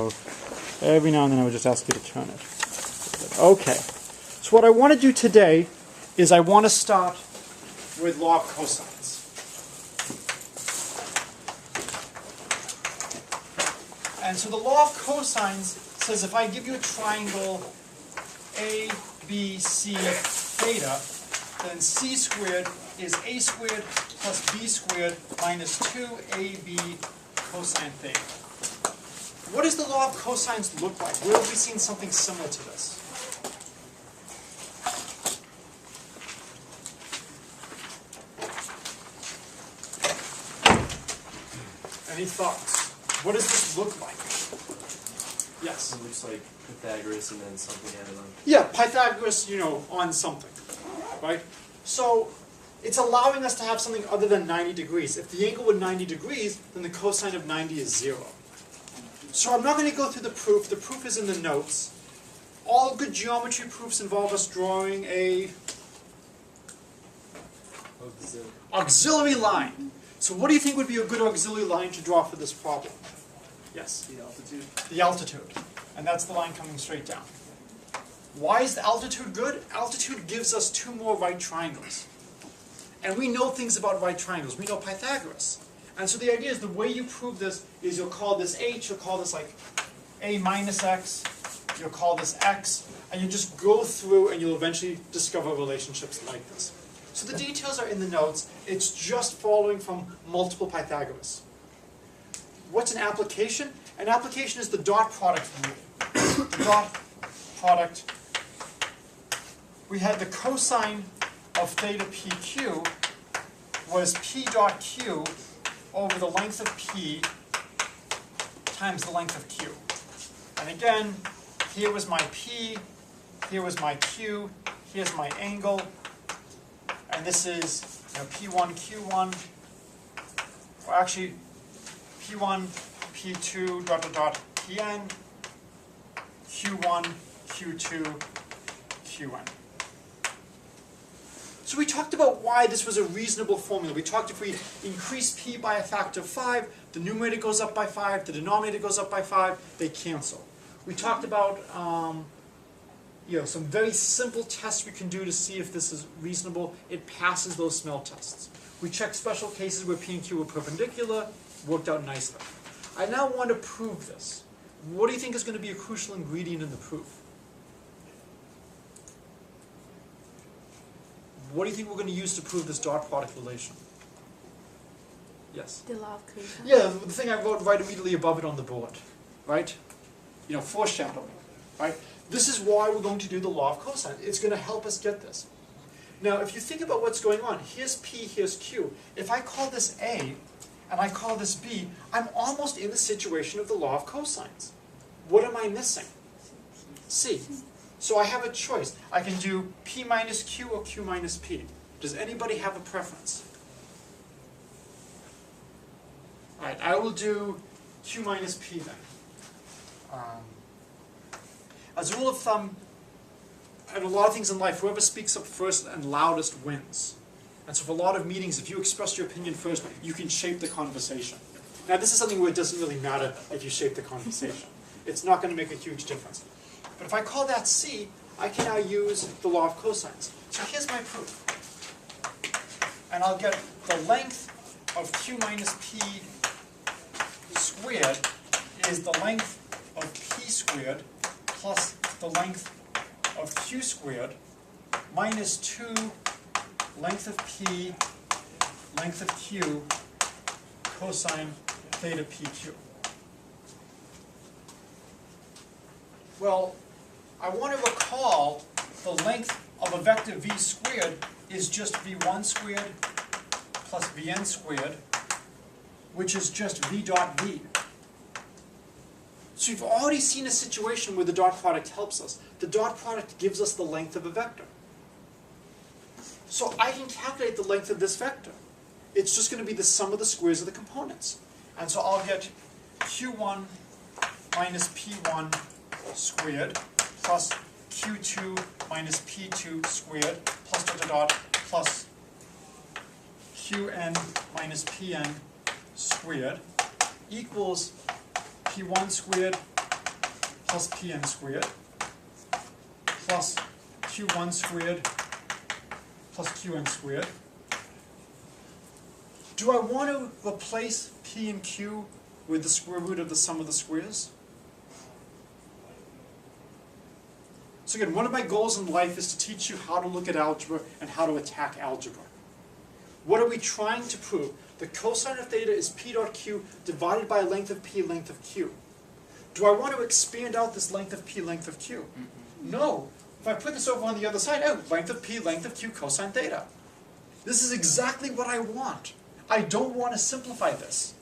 Every now and then I would just ask you to turn it. Okay. So what I want to do today is I want to start with law of cosines. And so the law of cosines says if I give you a triangle A, B, C, theta, then C squared is A squared plus B squared minus 2AB cosine theta. What does the law of cosines look like? Where have we seen something similar to this? Any thoughts? What does this look like? Yes? It looks like Pythagoras and then something added on. Yeah, Pythagoras, on something, right? So it's allowing us to have something other than 90 degrees. If the angle were 90 degrees, then the cosine of 90 is 0. So I'm not going to go through the proof. The proof is in the notes. All good geometry proofs involve us drawing a auxiliary line. So what do you think would be a good auxiliary line to draw for this problem? Yes? The altitude. The altitude. And that's the line coming straight down. Why is the altitude good? Altitude gives us two more right triangles. And we know things about right triangles. We know Pythagoras. And so the idea is the way you prove this is you'll call this h, you'll call this like a minus x, you'll call this x, and you just go through and you'll eventually discover relationships like this. So the details are in the notes. It's just following from multiple Pythagoras. What's an application? An application is the dot product rule. The dot product, we had the cosine of theta pq was p dot q over the length of p times the length of q. And again, here was my p, here was my q, here's my angle, and this is p1, q1, or actually p1, p2, dot, dot, dot, pn, q1, q2, qn. So we talked about why this was a reasonable formula. We talked if we increase p by a factor of 5, the numerator goes up by 5, the denominator goes up by 5, they cancel. We talked about some very simple tests we can do to see if this is reasonable. It passes those smell tests. We checked special cases where p and q were perpendicular, worked out nicely. I now want to prove this. What do you think is going to be a crucial ingredient in the proof? What do you think we're going to use to prove this dot product relation? Yes? The law of cosine. Yeah, the thing I wrote right immediately above it on the board. Right? Foreshadowing. Right? This is why we're going to do the law of cosine. It's going to help us get this. Now, if you think about what's going on, here's P, here's Q. If I call this A, and I call this B, I'm almost in the situation of the law of cosines. What am I missing? C. So I have a choice. I can do P minus Q or Q minus P. Does anybody have a preference? All right, I will do Q minus P then. As a rule of thumb, and a lot of things in life, whoever speaks up first and loudest wins. And so for a lot of meetings, if you express your opinion first, you can shape the conversation. Now this is something where it doesn't really matter if you shape the conversation. It's not going to make a huge difference. But if I call that C, I can now use the law of cosines. So here's my proof. And I'll get the length of Q minus P squared is the length of P squared plus the length of Q squared minus 2 length of P, length of Q, cosine theta PQ. Well, I want to recall the length of a vector v squared is just v1 squared plus vn squared, which is just v dot v. So you've already seen a situation where the dot product helps us. The dot product gives us the length of a vector. So I can calculate the length of this vector. It's just going to be the sum of the squares of the components. And so I'll get q1 minus p1 squared plus q2 minus p2 squared plus dot dot dot plus qn minus pn squared equals p1 squared plus Pn squared plus Q1 squared plus Qn squared. Do I want to replace P and Q with the square root of the sum of the squares? So again, one of my goals in life is to teach you how to look at algebra and how to attack algebra. What are we trying to prove? The cosine of theta is P dot Q divided by length of P, length of Q. Do I want to expand out this length of P, length of Q? No. If I put this over on the other side, oh, length of P, length of Q, cosine theta. This is exactly what I want. I don't want to simplify this.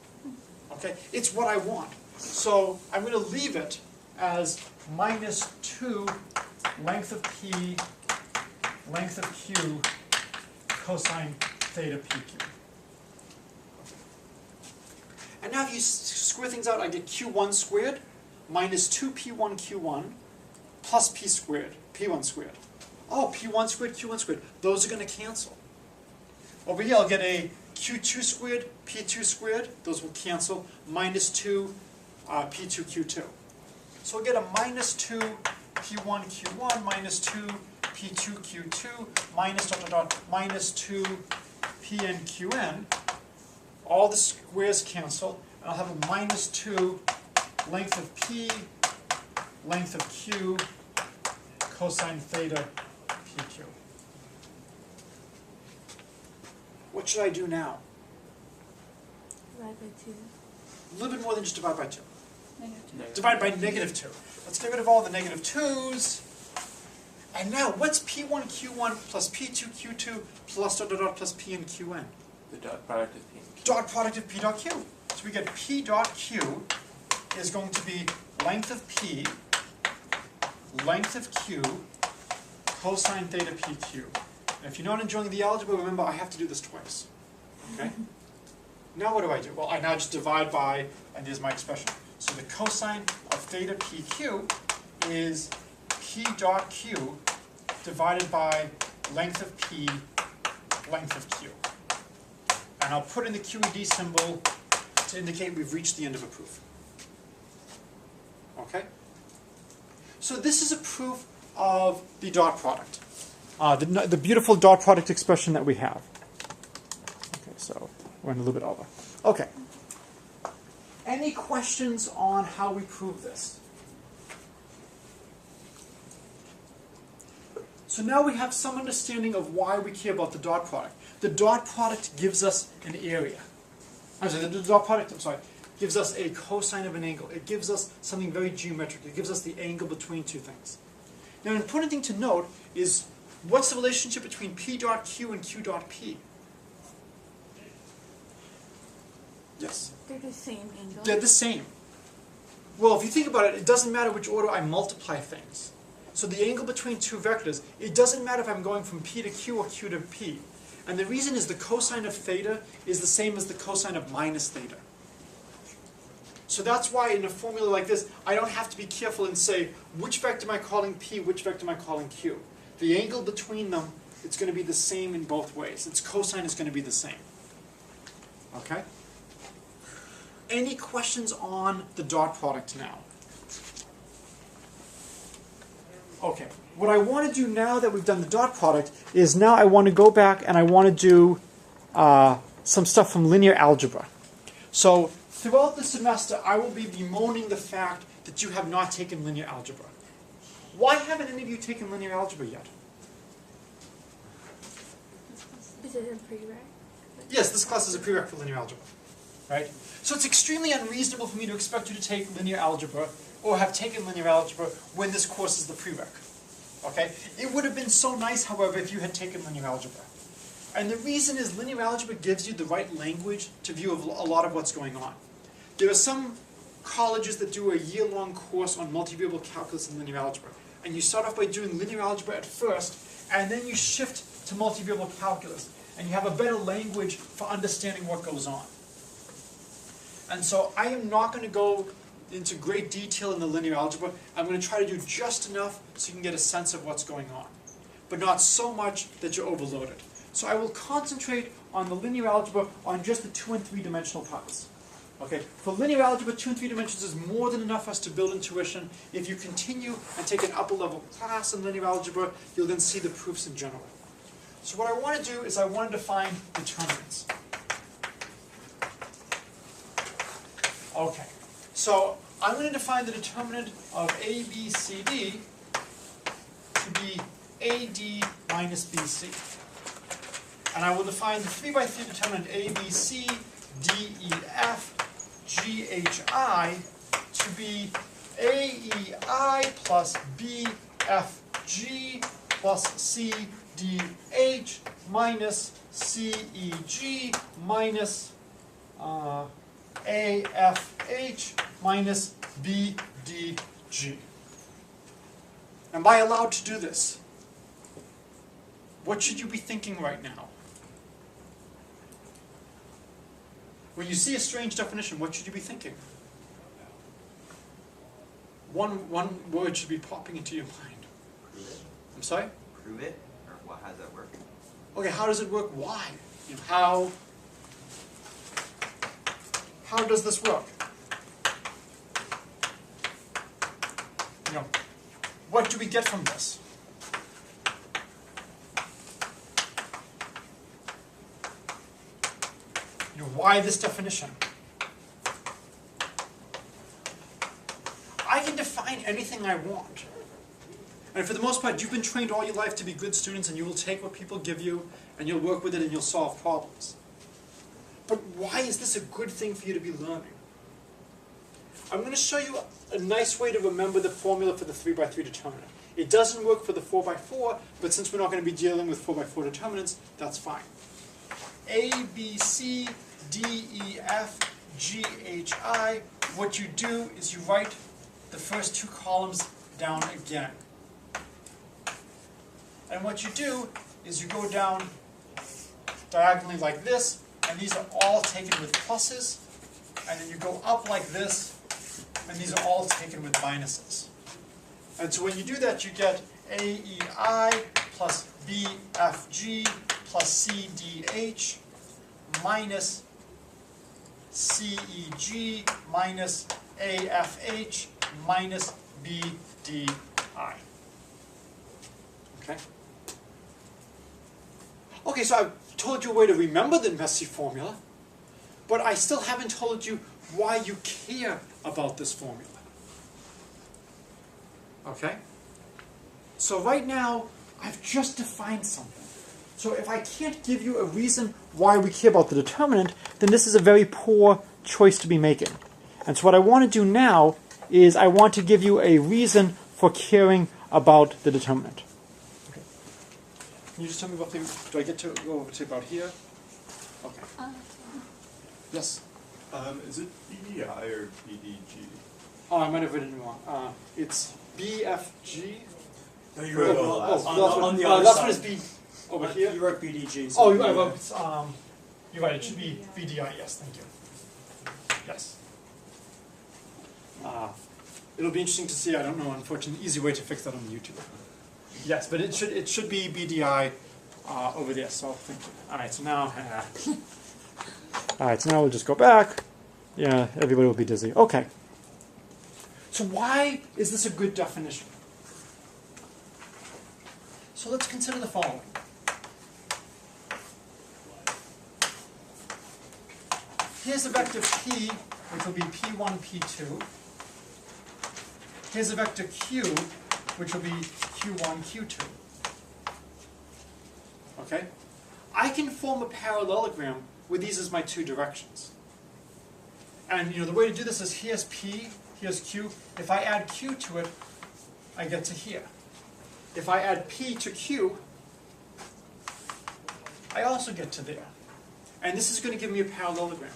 Okay? It's what I want. So I'm going to leave it as minus 2 length of P, length of Q, cosine theta PQ. And now if you square things out, I get Q1 squared minus 2P1 Q1 plus P squared, P1 squared. Oh, P1 squared, Q1 squared. Those are going to cancel. Over here I'll get a Q2 squared, P2 squared. Those will cancel. Minus 2 P2 Q2. So I'll get a minus 2 P1 Q1 minus 2 P2 Q2 minus dot dot dot minus 2 Pn Qn. All the squares cancel, and I'll have a minus 2 length of P, length of Q, cosine theta PQ. What should I do now? Divide by 2. A little bit more than just divide by 2. Negative Divide by negative 2. Let's get rid of all the negative 2's. And now, what's P1 Q1 plus P2 Q2 plus dot dot dot plus P and Qn? The dot product of P and Q. Dot product of P dot Q. So we get P dot Q is going to be length of P, length of Q, cosine theta PQ. And if you're not enjoying the algebra, remember I have to do this twice. Okay? Now what do? Well, I now just divide by, and here's my expression. So the cosine of theta PQ is P dot Q divided by length of P, length of Q. And I'll put in the QED symbol to indicate we've reached the end of a proof. Okay? So this is a proof of the dot product. The beautiful dot product expression that we have. Okay, so we're in a little bit over. Okay. Any questions on how we prove this? So now we have some understanding of why we care about the dot product. The dot product gives us an area. The dot product, gives us a cosine of an angle. It gives us something very geometric. It gives us the angle between two things. Now, an important thing to note is, what's the relationship between P dot Q and Q dot P? Yes? They're the same angle. They're the same. Well, if you think about it, it doesn't matter which order I multiply things. So the angle between two vectors, it doesn't matter if I'm going from P to Q or Q to P. And the reason is the cosine of theta is the same as the cosine of minus theta. So that's why in a formula like this, I don't have to be careful and say, which vector am I calling P, which vector am I calling Q? The angle between them, it's going to be the same in both ways. Its cosine is going to be the same. Okay? Any questions on the dot product now? Okay, what I want to do now that we've done the dot product is now I want to go back and I want to do some stuff from linear algebra. So throughout the semester, I will be bemoaning the fact that you have not taken linear algebra. Why haven't any of you taken linear algebra yet? Is it a prereq? Yes, this class is a prereq for linear algebra, right? So it's extremely unreasonable for me to expect you to take linear algebra or have taken linear algebra when this course is the prereq. Okay? It would have been so nice, however, if you had taken linear algebra. And the reason is linear algebra gives you the right language to view a lot of what's going on. There are some colleges that do a year-long course on multivariable calculus and linear algebra. And you start off by doing linear algebra at first, and then you shift to multivariable calculus. And you have a better language for understanding what goes on. And so I am not going to go into great detail in the linear algebra. I'm going to try to do just enough so you can get a sense of what's going on, but not so much that you're overloaded. So I will concentrate on the linear algebra on just the 2- and 3-dimensional parts. Okay, for linear algebra, 2 and 3 dimensions is more than enough for us to build intuition. If you continue and take an upper level class in linear algebra, you'll then see the proofs in general. So what I want to do is I want to define determinants. Okay, so I'm going to define the determinant of A, B, C, D to be AD minus BC. And I will define the 3 by 3 determinant A, B, C, D, E, F, G, H, I to be A, E, I plus B, F, G plus C, D, H minus C, E, G minus A, F, H minus B, D, G. Am I allowed to do this? What should you be thinking right now? When you see a strange definition, what should you be thinking? One word should be popping into your mind. Prove it. I'm sorry? Prove it? Or what, how does that work? Okay, how does it work? Why? You know, how does this work? You know, what do we get from this? You know, why this definition? I can define anything I want. And for the most part, you've been trained all your life to be good students, and you will take what people give you, and you'll work with it, and you'll solve problems. But why is this a good thing for you to be learning? I'm going to show you a nice way to remember the formula for the 3 by 3 determinant. It doesn't work for the 4 by 4, but since we're not going to be dealing with 4 by 4 determinants, that's fine. A, B, C, D, E, F, G, H, I. What you do is you write the first 2 columns down again. And what you do is you go down diagonally like this, and these are all taken with pluses, and then you go up like this, and these are all taken with minuses. And so when you do that, you get AEI plus BFG plus CDH minus CEG minus AFH minus BDI. Okay? Okay, so I've told you a way to remember the messy formula, but I still haven't told you why you care about this formula. Okay? So right now, I've just defined something. So if I can't give you a reason why we care about the determinant, then this is a very poor choice to be making. And so what I want to do now is I want to give you a reason for caring about the determinant. Okay. Can you just tell me roughly, do I get to go over to about here? Okay. Yes? Is it BDI or BDG? Oh, I might have written it wrong. It's BFG. No, you wrote on the other last side. one is B over here. You wrote BDG. So Oh, I wrote, you're right, it should be BDI, yes, thank you. Yes. It'll be interesting to see, I don't know, unfortunately, easy way to fix that on YouTube. Yes, but it should be BDI over there, so thank you. Alright, so now, alright, so now we'll just go back. Yeah, everybody will be dizzy. Okay. So why is this a good definition? So let's consider the following. Here's a vector p, which will be p1, p2. Here's a vector q, which will be q1, q2. Okay? I can form a parallelogram with these as my 2 directions. And the way to do this is here's p, here's q. If I add q to it, I get to here. If I add p to q, I also get to there. And this is going to give me a parallelogram.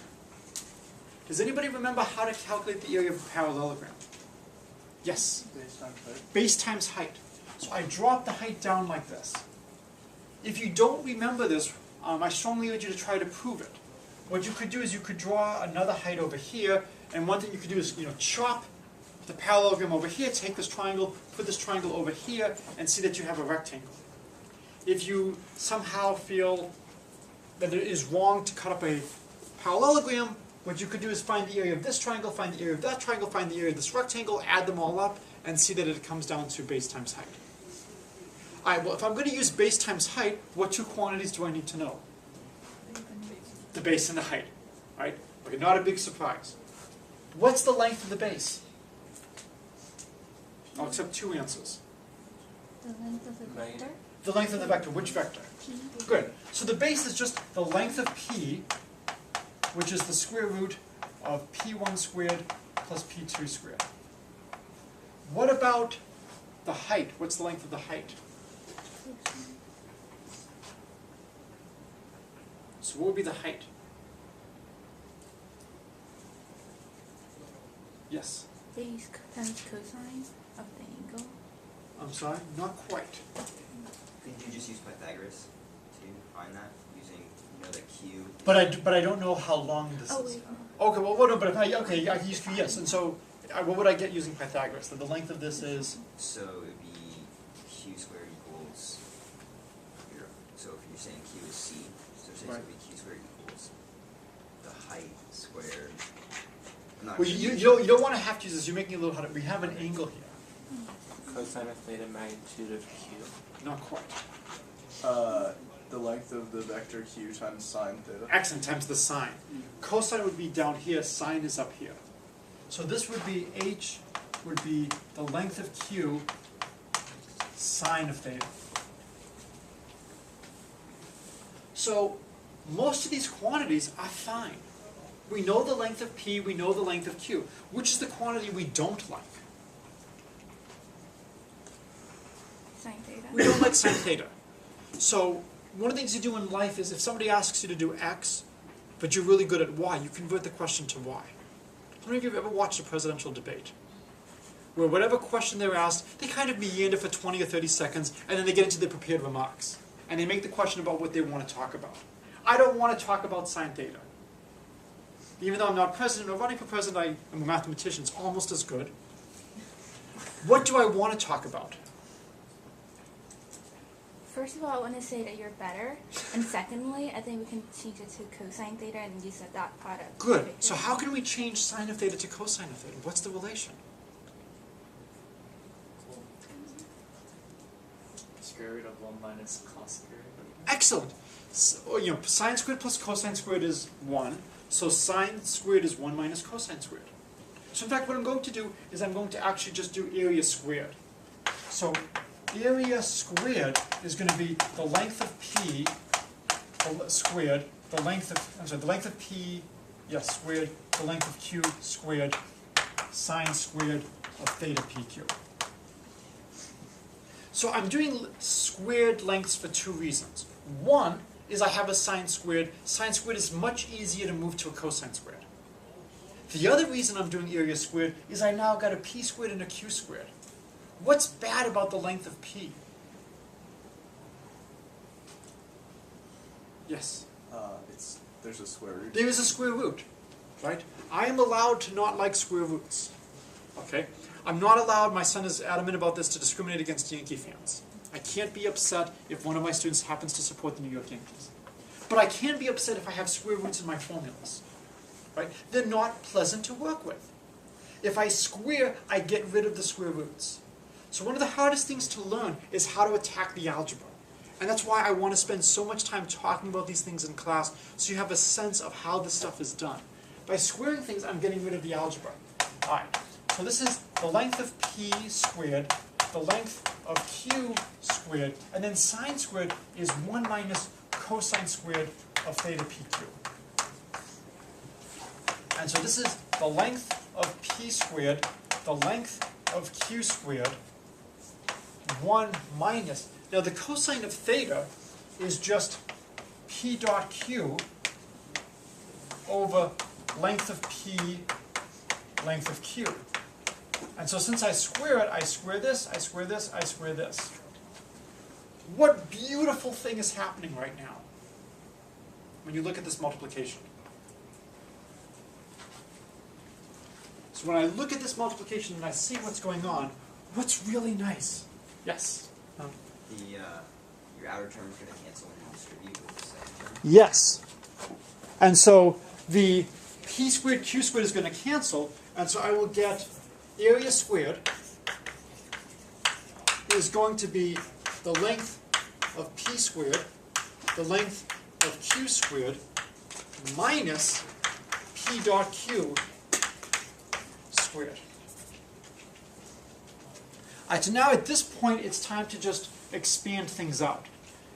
Does anybody remember how to calculate the area of a parallelogram? Yes? Base times height. Base times height. So I drop the height down like this. If you don't remember this, I strongly urge you to try to prove it. What you could do is you could draw another height over here, and one thing you could do is chop the parallelogram over here, take this triangle, put this triangle over here, and see that you have a rectangle. If you somehow feel that it is wrong to cut up a parallelogram, what you could do is find the area of this triangle, find the area of that triangle, find the area of this rectangle, add them all up, and see that it comes down to base times height. Alright, well if I'm going to use base times height, what two quantities do I need to know? The base and the height. Right? Okay, not a big surprise. What's the length of the base? I'll accept two answers. The length of the vector. The length of the vector, which vector? P. Good. So the base is just the length of p, which is the square root of p1 squared plus p2 squared. What about the height? What's the length of the height? So what would be the height? Yes. Base times cosine of the angle. I'm sorry? Not quite. Could you just use Pythagoras to find that using, the Q? But I don't know how long this Oh is. wait. Okay, well, no, but if okay, I can use Q, yes. And so, what would I get using Pythagoras? That the length of this is? So it would be Q squared equals, so if you're saying Q is C, so it would be Q squared equals the height squared. I'm not Well, sure. you don't want to have to use this. You're making it a little harder. We have an angle here. Cosine of theta magnitude of Q. Not quite. The length of the vector q times sine theta. Excellent, times the sine. Cosine would be down here, sine is up here. So this would be h would be the length of q sine of theta. So most of these quantities are fine. We know the length of p, we know the length of q. Which is the quantity we don't like? Sine theta. We don't like sine theta. So one of the things you do in life is if somebody asks you to do x, but you're really good at y, you convert the question to y. How many of you have ever watched a presidential debate? Where whatever question they're asked, they kind of meander for 20 or 30 seconds, and then they get into their prepared remarks. And they make the question about what they want to talk about. I don't want to talk about sine theta. Even though I'm not president or running for president, I am a mathematician. It's almost as good. What do I want to talk about? First of all, I want to say that you're better, and secondly, I think we can change it to cosine theta and use the dot product. Good. So how can we change sine of theta to cosine of theta? What's the relation? Square root of 1 minus cos squared. Excellent. So, sine squared plus cosine squared is 1. So sine squared is 1 minus cosine squared. So in fact, what I'm going to do is I'm going to actually just do area squared. So area squared is going to be the length of p squared, the length of p, squared, the length of q squared, sine squared of theta pq. So I'm doing squared lengths for two reasons. One is I have a sine squared. Sine squared is much easier to move to a cosine squared. The other reason I'm doing area squared is I now got a p squared and a q squared. What's bad about the length of p? Yes? There's a square root. There is a square root, right? I am allowed to not like square roots, okay? I'm not allowed, my son is adamant about this, to discriminate against Yankee fans. I can't be upset if one of my students happens to support the New York Yankees. But I can be upset if I have square roots in my formulas, right? They're not pleasant to work with. If I square, I get rid of the square roots. So one of the hardest things to learn is how to attack the algebra. And that's why I want to spend so much time talking about these things in class, so you have a sense of how this stuff is done. By squaring things, I'm getting rid of the algebra. All right, so this is the length of p squared, the length of q squared, and then sine squared is 1 minus cosine squared of theta pq. And so this is the length of p squared, the length of q squared, 1 minus. Now the cosine of theta is just p dot q over length of p, length of q. And so since I square it, I square this, I square this, I square this. What beautiful thing is happening right now when you look at this multiplication? So when I look at this multiplication and I see what's going on, what's really nice? Yes? Your outer term is going to cancel when you distribute with the second term. Yes. And so the p squared, q squared is going to cancel, and so I will get area squared is going to be the length of p squared, the length of q squared, minus p dot q squared. Alright, so now at this point it's time to just expand things out.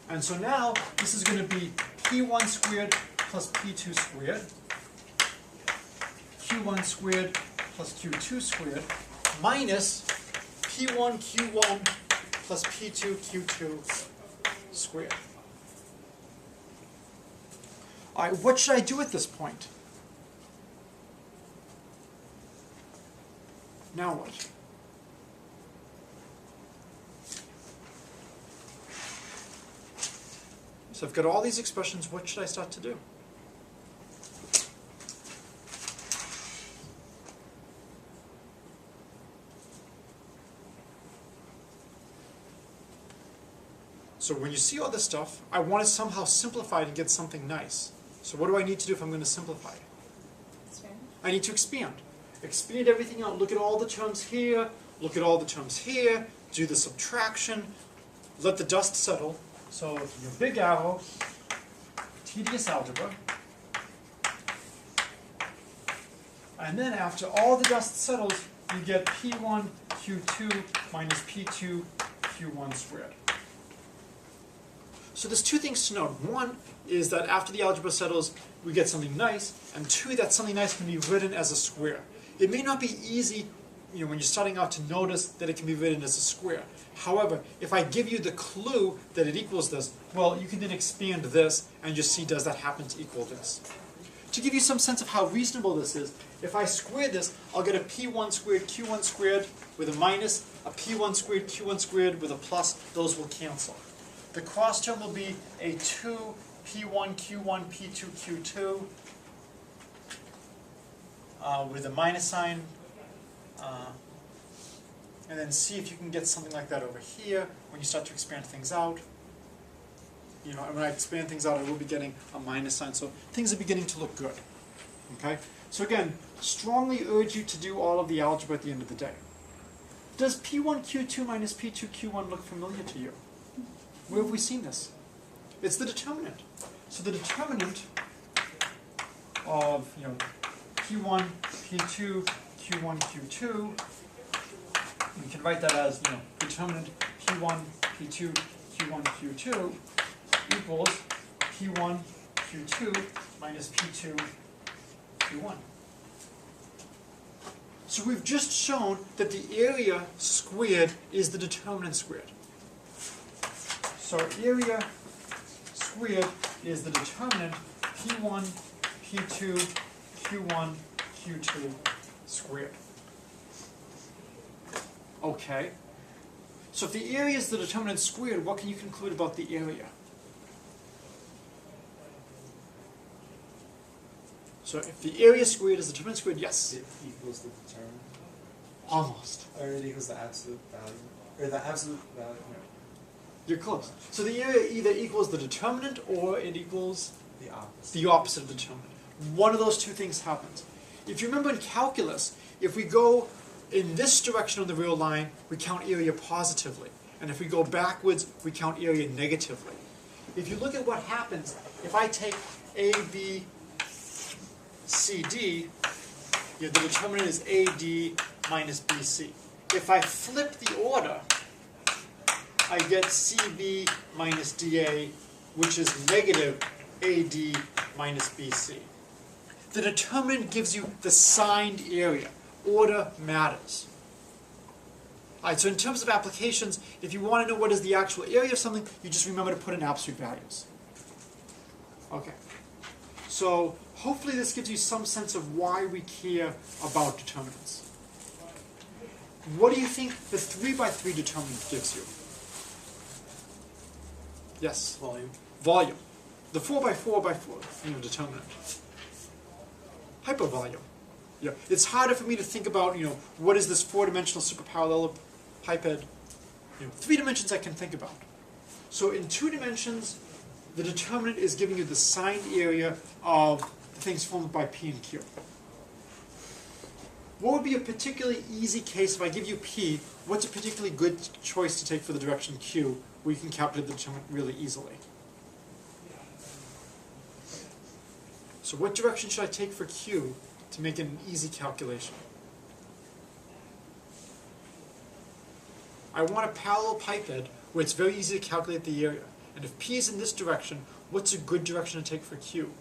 And so now this is going to be p1 squared plus p2 squared, q1 squared plus q2 squared, minus p1 q1 plus p2 q2 squared. Alright, what should I do at this point? Now what? So I've got all these expressions, what should I start to do? So when you see all this stuff, I want to somehow simplify it and get something nice. So what do I need to do if I'm going to simplify it? Expand. I need to expand. Expand everything out. Look at all the terms here. Look at all the terms here. Do the subtraction. Let the dust settle. So your big arrow, tedious algebra. And then after all the dust settles, you get p1 q2 minus p2 q1 squared. So there's two things to note. One is that after the algebra settles, we get something nice, and two, that something nice can be written as a square. It may not be easy, when you're starting out, to notice that it can be written as a square. However, if I give you the clue that it equals this, well, you can then expand this and just see, does that happen to equal this? To give you some sense of how reasonable this is, if I square this, I'll get a p1 squared q1 squared with a minus, a p1 squared q1 squared with a plus. Those will cancel. The cross term will be a 2 p1 q1 p2 q2 with a minus sign. And then see if you can get something like that over here when you start to expand things out. And when I expand things out, I will be getting a minus sign, so things are beginning to look good. Okay? So again, strongly urge you to do all of the algebra at the end of the day. Does p1 q2 minus p2 q1 look familiar to you? Where have we seen this? It's the determinant. So the determinant of p1, p2, q1, q2, we can write that as determinant p1, p2, q1, q2 equals p1, q2 minus p2, q1. So we've just shown that the area squared is the determinant squared. So area squared is the determinant p1, p2, q1, q2 squared. Okay. So if the area is the determinant squared, what can you conclude about the area? So if the area squared is the determinant squared, yes. It equals the determinant. Almost. Or it equals the absolute value. Or the absolute value. No. You're close. So the area either equals the determinant or it equals The opposite. the opposite of the determinant. One of those two things happens. If you remember in calculus, if we go in this direction on the real line, we count area positively. And if we go backwards, we count area negatively. If you look at what happens, if I take A, B, C, D, the determinant is AD minus BC. If I flip the order, I get CB minus DA, which is negative AD minus BC. The determinant gives you the signed area. Order matters. Alright, so in terms of applications, if you want to know what is the actual area of something, you just remember to put in absolute values. Okay. So hopefully this gives you some sense of why we care about determinants. What do you think the 3x3 determinant gives you? Yes? Volume. Volume. The 4x4 determinant. Hypervolume. Yeah. It's harder for me to think about, what is this four-dimensional superparallelepiped? 3 dimensions I can think about. So in 2 dimensions, the determinant is giving you the signed area of the the things formed by P and Q. What would be a particularly easy case if I give you P? What's a particularly good choice to take for the direction Q, where you can calculate the determinant really easily? So what direction should I take for Q to make it an easy calculation? I want a parallel pipette where it's very easy to calculate the area. And if P is in this direction, what's a good direction to take for Q,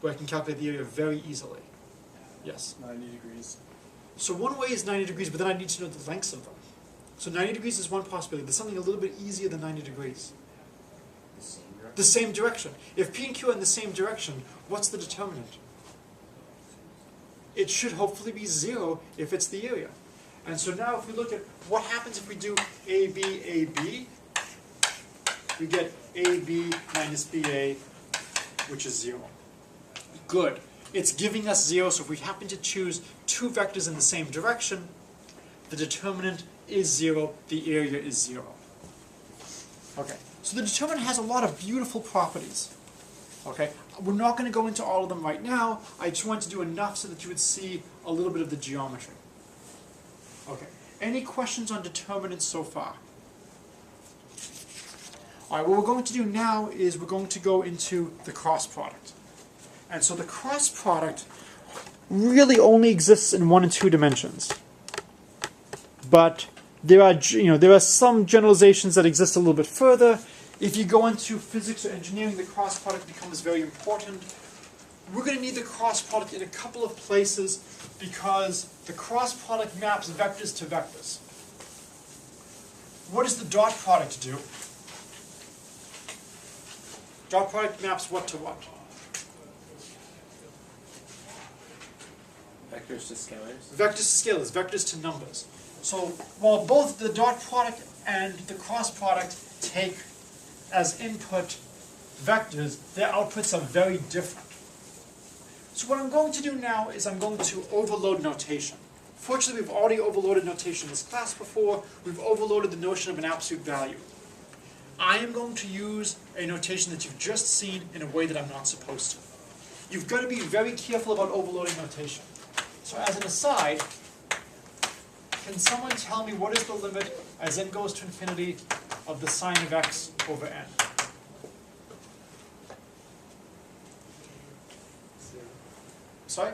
where I can calculate the area very easily? Yes? 90 degrees. So one way is 90 degrees, but then I need to know the lengths of them. So 90 degrees is one possibility. There's something a little bit easier than 90 degrees. The same direction? The same direction. If P and Q are in the same direction, what's the determinant? It should hopefully be 0 if it's the area. And so now if we look at what happens if we do AB, AB, we get AB minus BA, which is 0. Good. It's giving us 0, so if we happen to choose two vectors in the same direction, the determinant is 0, the area is 0. Okay, so the determinant has a lot of beautiful properties. Okay, we're not going to go into all of them right now. I just wanted to do enough so that you would see a little bit of the geometry. Okay, any questions on determinants so far? All right, what we're going to do now is we're going to go into the cross product. And so the cross product really only exists in 1 and 2 dimensions. But there are some generalizations that exist a little bit further. If you go into physics or engineering, the cross product becomes very important. We're going to need the cross product in a couple of places because the cross product maps vectors to vectors. What does the dot product do? Dot product maps what to what? Vectors to scalars. Vectors to scalars, vectors to numbers. So while both the dot product and the cross product take as input vectors, their outputs are very different. So what I'm going to do now is I'm going to overload notation. Fortunately, we've already overloaded notation in this class before. We've overloaded the notion of an absolute value. I am going to use a notation that you've just seen in a way that I'm not supposed to. You've got to be very careful about overloading notation. So as an aside, can someone tell me what is the limit as n goes to infinity of the sine of x over n? 0. Sorry?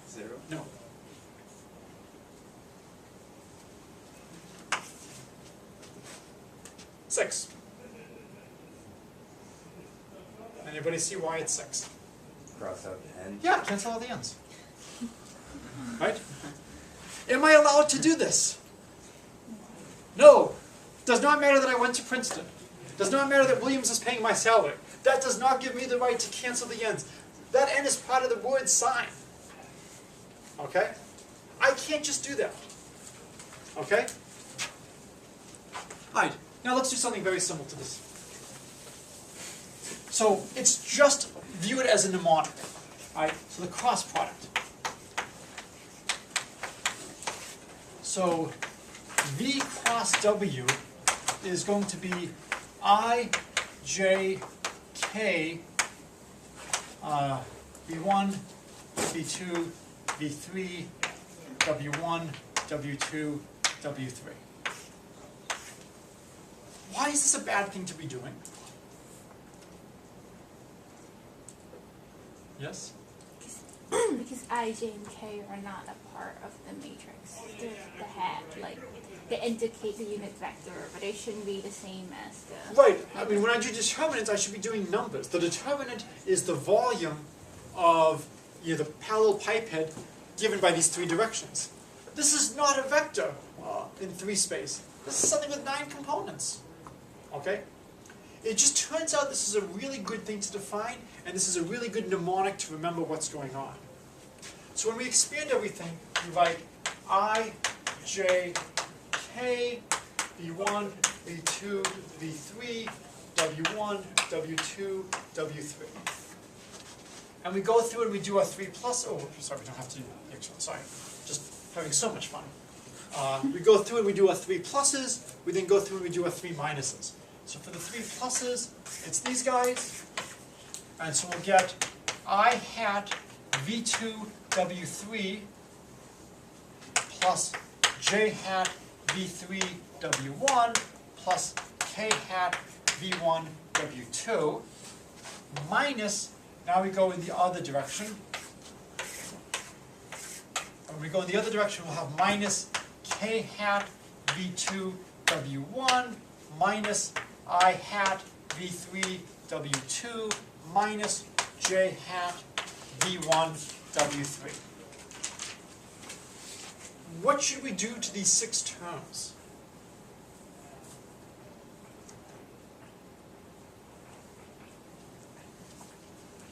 0. No. Six. Anybody see why it's 6? Cross out the n. Yeah, cancel out the ends. Right? Am I allowed to do this? No. Does not matter that I went to Princeton. Does not matter that Williams is paying my salary. That does not give me the right to cancel the ends. That n is part of the word sine. Okay? I can't just do that. Okay? Alright, now let's do something very similar to this. So it's just viewed as a mnemonic. Alright, so the cross product. So V cross W is going to be I, J, K, V1, V2, V3, W1, W2, W3. Why is this a bad thing to be doing? Yes? Because I, J, and K are not a part of the matrix. They're the head, like, they indicate the unit vector, but they shouldn't be the same as the... Right. I mean, when I do determinants, I should be doing numbers. The determinant is the volume of the parallel pipette given by these 3 directions. This is not a vector in 3 space. This is something with 9 components. Okay? It just turns out this is a really good thing to define, and this is a really good mnemonic to remember what's going on. So when we expand everything, we write I, J, K, V1, V2, V3, W1, W2, W3. And we go through and we do our 3 plus, oh, sorry, we don't have to do the next one, sorry. Just having so much fun. We go through and we do our 3 pluses, we then go through and we do our 3 minuses. So for the 3 pluses, it's these guys, and so we'll get I hat V2 W3 plus J hat V3 W1 plus K hat V1 W2 minus, now we go in the other direction. When we go in the other direction, we'll have minus K hat V2 W1 minus I hat V3 W2 minus J hat V1 W3. What should we do to these 6 terms?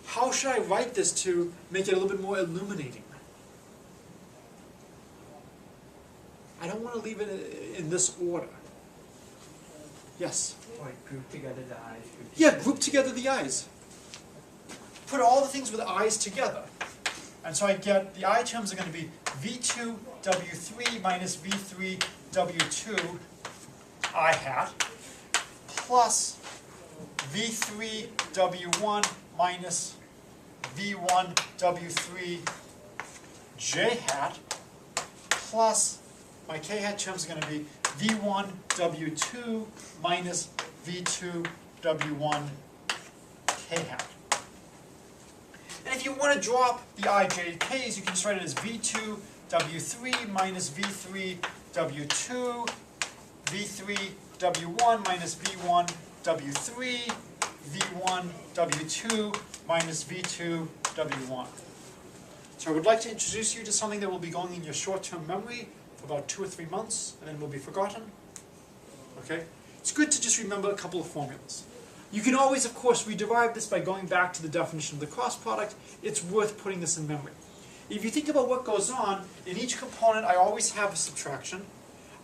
How should I write this to make it a little bit more illuminating? I don't want to leave it in this order. Yes? Like group together the eyes. Yeah, group together the i's. Put all the things with i's together. And so I get, the I terms are going to be V2 W3 minus V3 W2 I hat plus V3 W1 minus V1 W3 J hat plus my K hat terms are going to be V1 W2 minus V2 W1 K hat. And if you want to drop the I, J, K's, you can just write it as V2 W3 minus V3 W2, V3 W1 minus V1 W3, V1 W2 minus V2 W1. So I would like to introduce you to something that will be going in your short-term memory for about 2 or 3 months, and then will be forgotten. Okay? It's good to just remember a couple of formulas. You can always, of course, rederive this by going back to the definition of the cross product. It's worth putting this in memory. If you think about what goes on, in each component I always have a subtraction.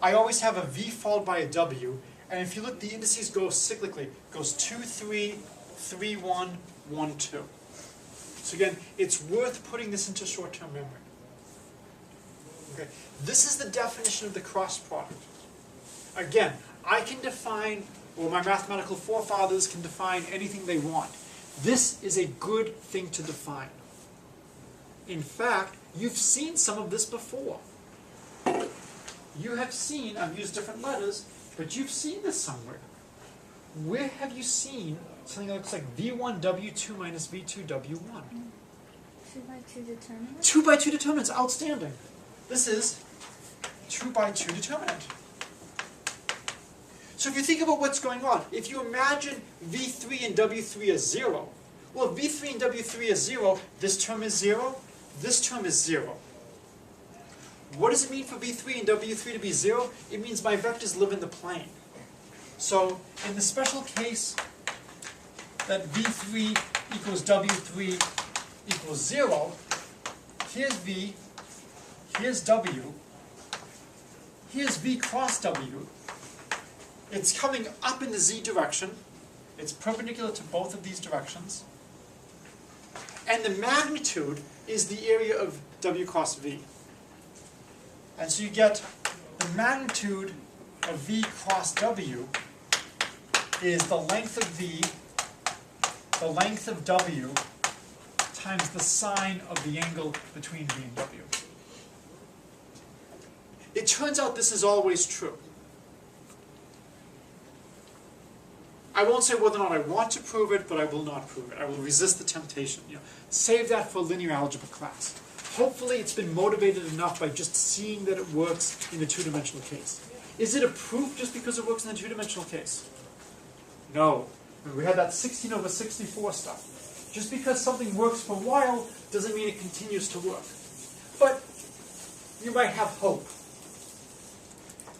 I always have a V followed by a W. And if you look, the indices go cyclically. It goes 2, 3, 3, 1, 1, 2. So again, it's worth putting this into short-term memory. Okay. This is the definition of the cross product. Again, I can define, or my mathematical forefathers can define anything they want. This is a good thing to define. In fact, you've seen some of this before. You have seen, I've used different letters, but you've seen this somewhere. Where have you seen something that looks like V1 W2 minus V2 W1? 2 by 2 determinants? 2 by 2 determinants, outstanding. This is 2 by 2 determinant. So if you think about what's going on, if you imagine V3 and W3 as 0, well, if V3 and W3 is 0, this term is 0, this term is 0. What does it mean for V3 and W3 to be 0? It means my vectors live in the plane. So in the special case that V3 equals W3 equals 0, here's V, here's W, here's V cross W. It's coming up in the z direction. It's perpendicular to both of these directions. And the magnitude is the area of W cross V. And so you get the magnitude of V cross W is the length of V, the length of W, times the sine of the angle between V and W. It turns out this is always true. I won't say whether or not I want to prove it, but I will not prove it. I will resist the temptation. Save that for a linear algebra class. Hopefully it's been motivated enough by just seeing that it works in the two-dimensional case. Is it a proof just because it works in the two-dimensional case? No. We had that 16 over 64 stuff. Just because something works for a while doesn't mean it continues to work. But you might have hope.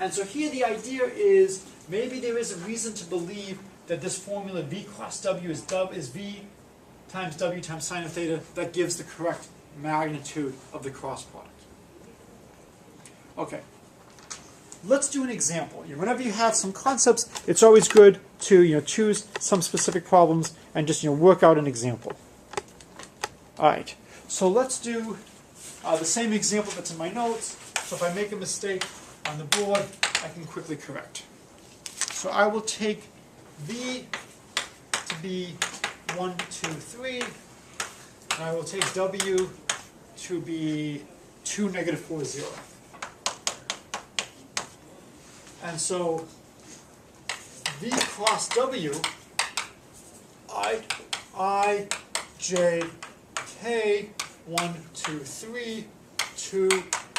And so here the idea is maybe there is a reason to believe that this formula V cross W is V times W times sine of theta that gives the correct magnitude of the cross product. Okay. Let's do an example. Whenever you have some concepts, it's always good to choose some specific problems and just work out an example. All right. So let's do the same example that's in my notes. So if I make a mistake on the board, I can quickly correct. So I will take V to be 1, 2, 3, And I will take W to be 2, negative 4, 0. And so V cross W, I, J, K, 1, 2, 3, 2,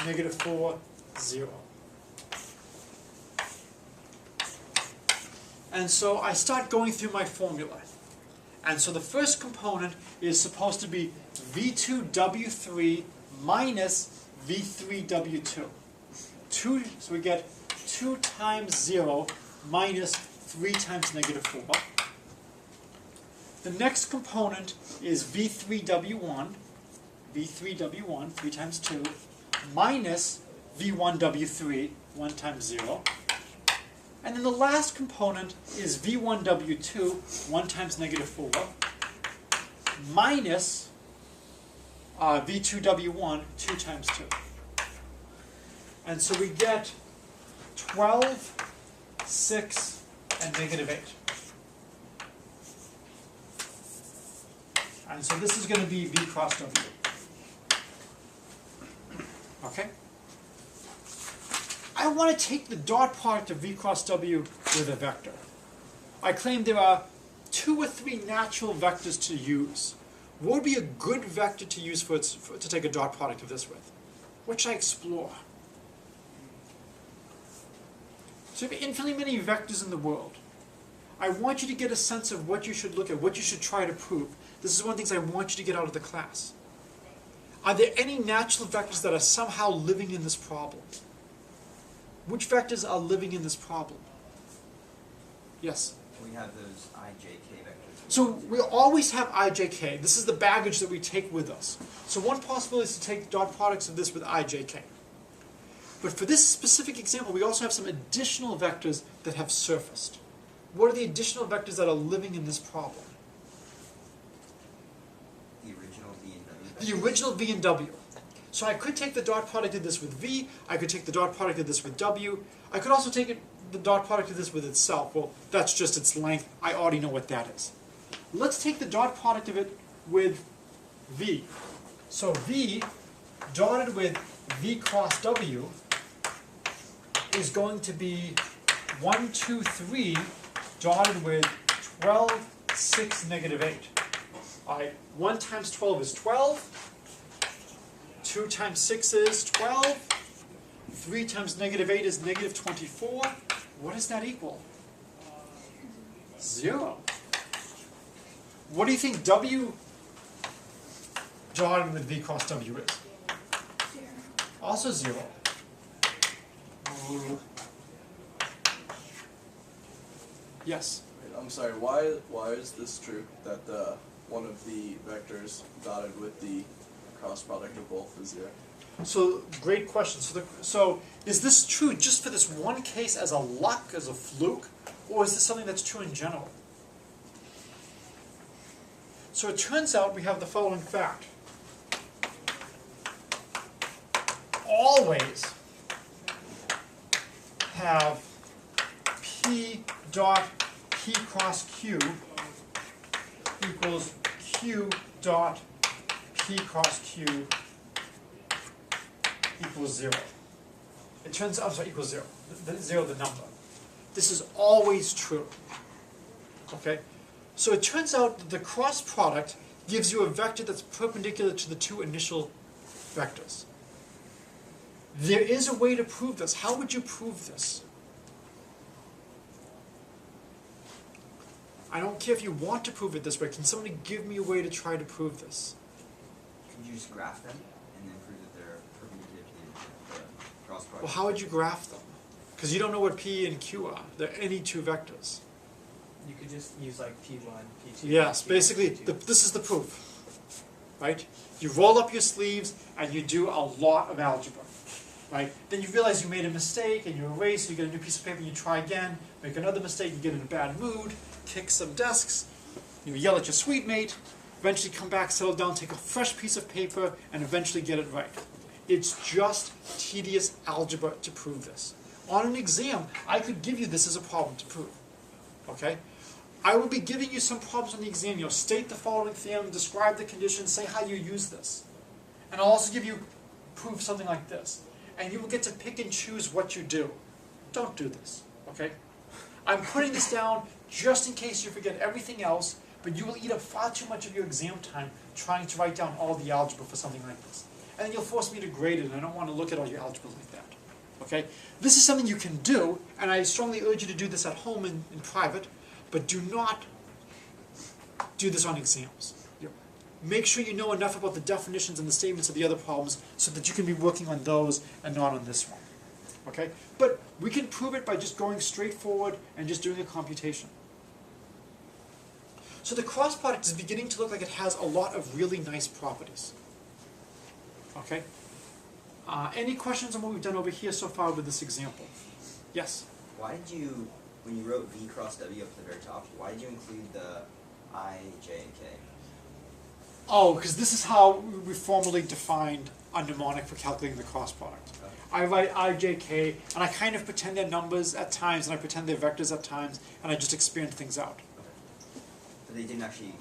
negative 4, 0. And so I start going through my formula. And so the first component is supposed to be V2W3 minus V3W2. 2, so we get 2 times 0 minus 3 times negative 4. The next component is V3W1, 3 times 2, minus V1W3, 1 times 0. And then the last component is V1W2, 1 times negative 4, minus V2W1, 2 times 2. And so we get 12, 6, and negative 8. And so this is going to be V cross W. Okay? I want to take the dot product of V cross W with a vector. I claim there are 2 or 3 natural vectors to use. What would be a good vector to use to take a dot product of this with? What should I explore? So there are infinitely many vectors in the world. I want you to get a sense of what you should look at, what you should try to prove. This is one of the things I want you to get out of the class. Are there any natural vectors that are somehow living in this problem? Which vectors are living in this problem? Yes? We have those IJK vectors. So we always have IJK. This is the baggage that we take with us. So one possibility is to take dot products of this with IJK. But for this specific example, we also have some additional vectors that have surfaced. What are the additional vectors that are living in this problem? The original V and W. The original V and W. So I could take the dot product of this with V, I could take the dot product of this with W, I could also take the dot product of this with itself. Well, that's just its length, I already know what that is. Let's take the dot product of it with V. So V dotted with V cross W is going to be 1, 2, 3 dotted with 12, 6, negative 8. All right, 1 times 12 is 12. 2 times 6 is 12. 3 times negative 8 is negative 24. What does that equal? 0. What do you think W dotted with V cross W is? 0. Also 0. Yes? Wait, I'm sorry, why is this true, that one of the vectors dotted with the cross product of both is 0? So, great question. So is this true just for this one case as a luck, as a fluke, or is this something that's true in general? So it turns out we have the following fact. Always have P dot P cross Q equals Q dot P cross Q equals 0. It turns out, I'm sorry, equals 0. The 0, the number. This is always true. Okay? So it turns out that the cross product gives you a vector that's perpendicular to the 2 initial vectors. There is a way to prove this. How would you prove this? I don't care if you want to prove it this way. Can somebody give me a way to try to prove this? Could you just graph them and then prove that they're perpendicular to the cross product? Well, how would you graph them? Because you don't know what P and Q are. They're any 2 vectors. You could just use like P1, P2. Yes, P1, basically, P2. this is the proof, right? You roll up your sleeves and you do a lot of algebra, right? Then you realize you made a mistake and you erase, you get a new piece of paper and you try again, make another mistake, you get in a bad mood, kick some desks, you yell at your sweet mate, eventually come back, settle down, take a fresh piece of paper, and eventually get it right. It's just tedious algebra to prove this. On an exam, I could give you this as a problem to prove, okay? I will be giving you some problems on the exam. You'll state the following theorem, describe the conditions, say how you use this. And I'll also give you proof something like this. And you will get to pick and choose what you do. Don't do this, okay? I'm putting this down just in case you forget everything else, but you will eat up far too much of your exam time trying to write down all the algebra for something like this. And then you'll force me to grade it, and I don't want to look at all your algebra like that. Okay? This is something you can do, and I strongly urge you to do this at home in private, but do not do this on exams. Make sure you know enough about the definitions and the statements of the other problems so that you can be working on those and not on this one. Okay? But we can prove it by just going straight forward and just doing a computation. So the cross product is beginning to look like it has a lot of really nice properties. Okay? Any questions on what we've done over here so far with this example? Yes? Why did you, when you wrote V cross W up at the very top, why did you include the I, J, and K? Oh, because this is how we formally defined a mnemonic for calculating the cross product. Okay. I write I, J, K, and I kind of pretend they're numbers at times, and I pretend they're vectors at times, and I just expand things out. Okay. But they didn't actually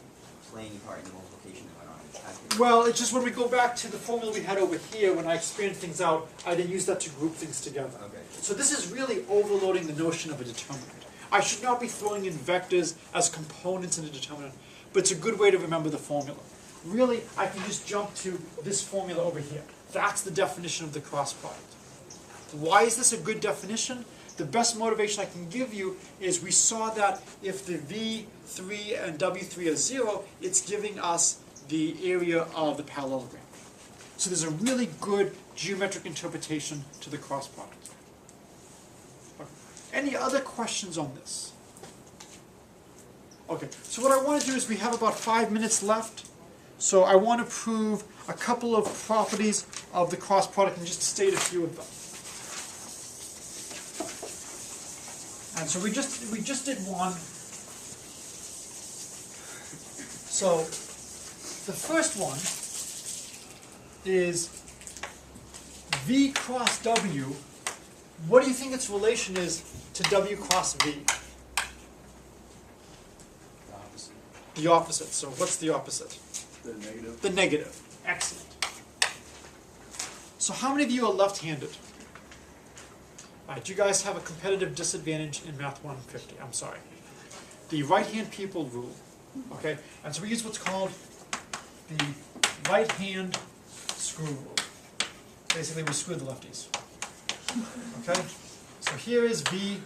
play any part in the multiplication that went on in the calculus. Well, it's just when we go back to the formula we had over here, when I expand things out, I then use that to group things together. Okay. So this is really overloading the notion of a determinant. I should not be throwing in vectors as components in a determinant, but it's a good way to remember the formula. Really, I can just jump to this formula over here. That's the definition of the cross product. Why is this a good definition? The best motivation I can give you is we saw that if the V3 and W3 are 0, it's giving us the area of the parallelogram. So there's a really good geometric interpretation to the cross product. Okay. Any other questions on this? Okay, so what I want to do is we have about 5 minutes left. So I want to prove a couple of properties of the cross product and just state a few of them. And so we just did one. So the first one is V cross W. What do you think its relation is to W cross V? The opposite. The opposite. So what's the opposite? The negative. The negative. Excellent. So how many of you are left-handed? All right, you guys have a competitive disadvantage in Math150. I'm sorry. The right-hand people rule. Okay? And so we use what's called the right-hand screw rule. Basically, we screw the lefties. Okay? So here is V,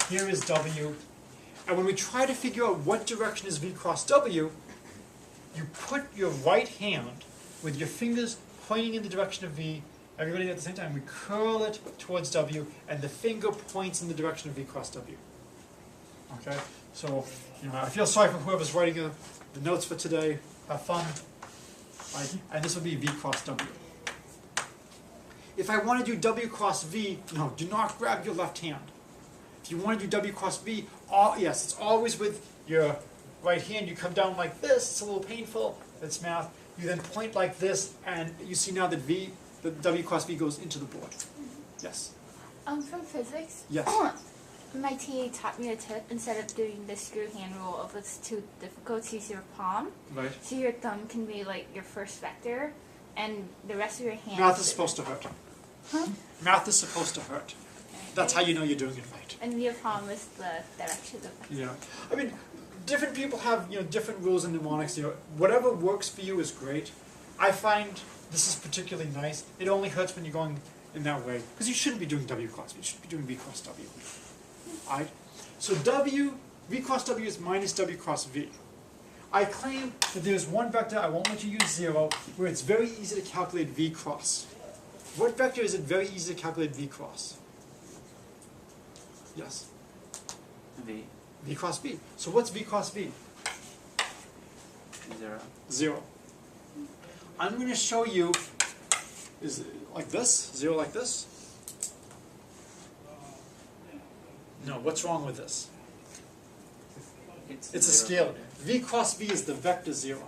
here is W. And when we try to figure out what direction is V cross W, you put your right hand with your fingers pointing in the direction of V, everybody at the same time, we curl it towards W, and the finger points in the direction of V cross W. Okay? So, I feel sorry for whoever's writing the notes for today. Have fun. Right? And this will be V cross W. If I want to do W cross V, no, do not grab your left hand. If you want to do W cross V, yes, it's always with your right hand. You come down like this. It's a little painful. It's math. You then point like this, and you see now that the W cross V goes into the board. Yes? From physics, Yes. my TA taught me a tip. Instead of doing the screw hand rule, if it's too difficult, to use your palm. Right. So your thumb can be like your first vector, and the rest of your hand. Math is supposed to hurt. Huh? Math is supposed to hurt. That's how you know you're doing it right. And your palm is the direction of the. Yeah. I mean, different people have different rules in mnemonics. Whatever works for you is great. I find this is particularly nice. It only hurts when you're going in that way because you shouldn't be doing W cross V. You should be doing V cross W. Alright. So V cross W is minus W cross V. I claim that there's one vector, I won't let you use 0, where it's very easy to calculate V cross. What vector is it very easy to calculate V cross? Yes? V. V cross V. So what's V cross V? 0. 0. I'm going to show you, is it like this? 0 like this? No, what's wrong with this? It's a scalar. V cross V is the vector 0.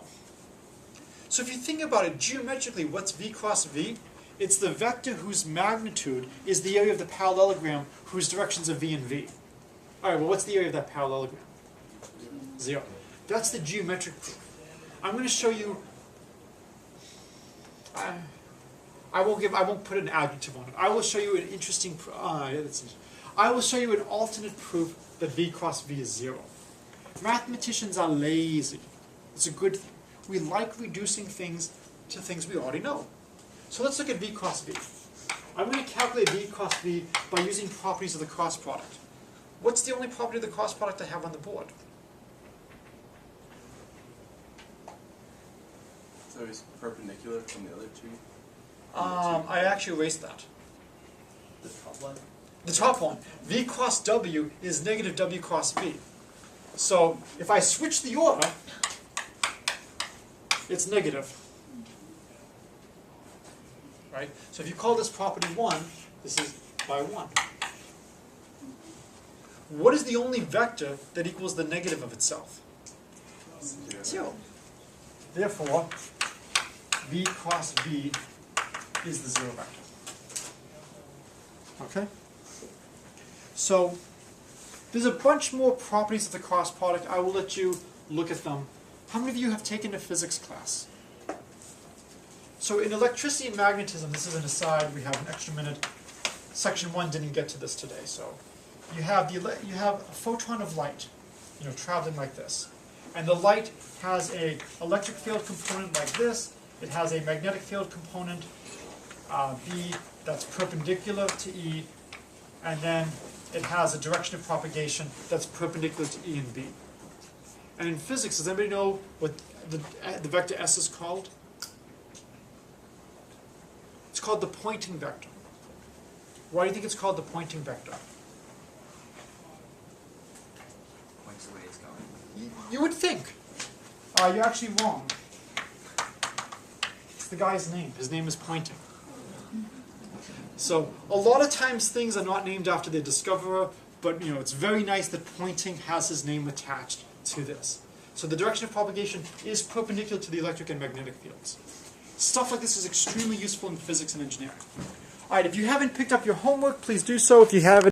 So if you think about it, geometrically, what's V cross V? It's the vector whose magnitude is the area of the parallelogram whose directions are V and V. Alright, well what's the area of that parallelogram? 0. That's the geometric proof. I'm going to show you. I won't put an adjective on it. I will show you an interesting. I will show you an alternate proof that V cross V is 0. Mathematicians are lazy. It's a good thing. We like reducing things to things we already know. So let's look at V cross V. I'm going to calculate V cross V by using properties of the cross product. What's the only property of the cross product I have on the board? So it's perpendicular from the other two. I actually erased that. The top one. The top one, V cross W is negative W cross V. So if I switch the order, it's negative. Right? So if you call this property 1, this is by 1. What is the only vector that equals the negative of itself? 0. Therefore, V cross V is the 0 vector. Okay? So, there's a bunch more properties of the cross product. I will let you look at them. How many of you have taken a physics class? So in electricity and magnetism, this is an aside, we have an extra minute. Section 1 didn't get to this today, so you have a photon of light, traveling like this. And the light has a electric field component like this. It has a magnetic field component, B, that's perpendicular to E, and then it has a direction of propagation that's perpendicular to E and B. And in physics, does anybody know what the vector S is called? It's called the pointing vector. Why do you think it's called the pointing vector? Points the way it's going. You would think. You're actually wrong. It's the guy's name. His name is Pointing. So a lot of times things are not named after their discoverer, but it's very nice that Pointing has his name attached to this. So the direction of propagation is perpendicular to the electric and magnetic fields. Stuff like this is extremely useful in physics and engineering. All right, if you haven't picked up your homework, please do so. If you have it,